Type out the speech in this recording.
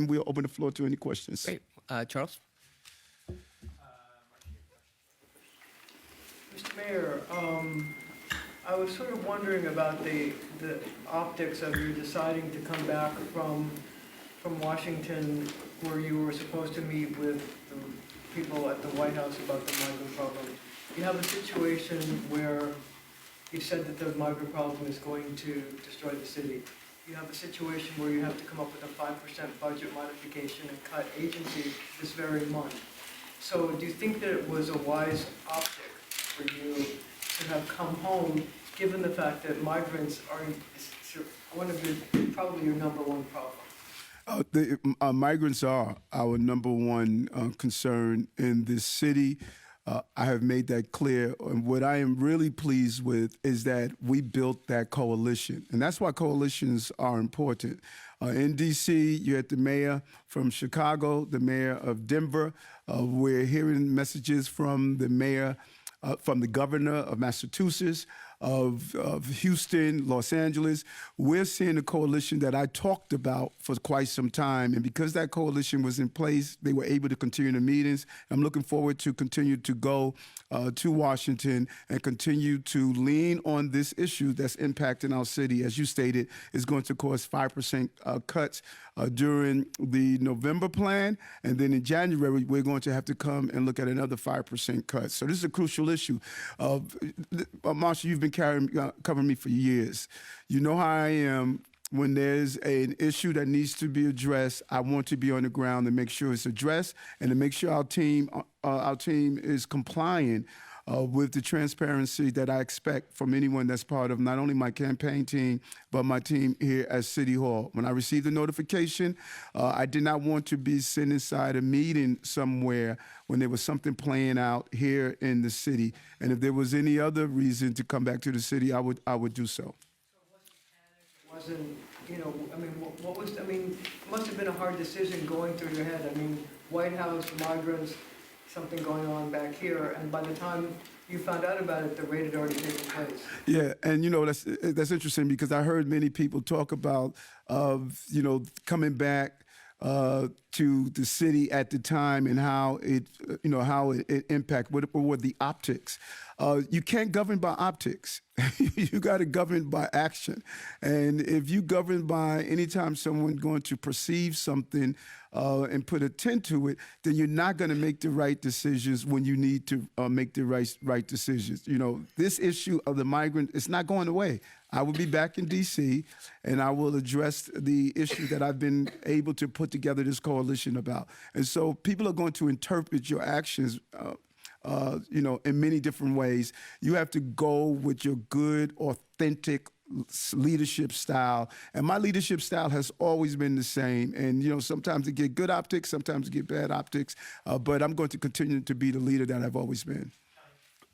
then we'll open the floor to any questions. Great. Charles? Mr. Mayor, I was sort of wondering about the optics of you deciding to come back from Washington, where you were supposed to meet with the people at the White House about the migrant problem. You have a situation where you said that the migrant problem is going to destroy the city. You have a situation where you have to come up with a 5% budget modification and cut agency this very month. So do you think that it was a wise optic for you to have come home, given the fact that migrants are one of your, probably your number one problem? Migrants are our number one concern in this city. I have made that clear. And what I am really pleased with is that we built that coalition. And that's why coalitions are important. In D.C., you had the mayor from Chicago, the mayor of Denver. We're hearing messages from the mayor, from the governor of Massachusetts, of Houston, Los Angeles. We're seeing a coalition that I talked about for quite some time. And because that coalition was in place, they were able to continue the meetings. I'm looking forward to continue to go to Washington and continue to lean on this issue that's impacting our city. As you stated, is going to cause 5% cuts during the November plan. And then in January, we're going to have to come and look at another 5% cut. So this is a crucial issue. Marsha, you've been covering me for years. You know how I am. When there's an issue that needs to be addressed, I want to be on the ground and make sure it's addressed and to make sure our team is compliant with the transparency that I expect from anyone that's part of not only my campaign team, but my team here at City Hall. When I received the notification, I did not want to be sitting inside a meeting somewhere when there was something playing out here in the city. And if there was any other reason to come back to the city, I would do so. Wasn't, you know, I mean, what was, I mean, it must have been a hard decision going through your head. I mean, White House, migrants, something going on back here, and by the time you found out about it, the raid had already taken place. Yeah, and you know, that's interesting because I heard many people talk about, you know, coming back to the city at the time and how it, you know, how it impacted, what were the optics. You can't govern by optics. You got to govern by action. And if you govern by anytime someone going to perceive something and put a tint to it, then you're not going to make the right decisions when you need to make the right decisions. You know, this issue of the migrant, it's not going away. I will be back in D.C. and I will address the issue that I've been able to put together this coalition about. And so people are going to interpret your actions you know, in many different ways. You have to go with your good, authentic leadership style. And my leadership style has always been the same. And, you know, sometimes it get good optics, sometimes it get bad optics. But I'm going to continue to be the leader that I've always been.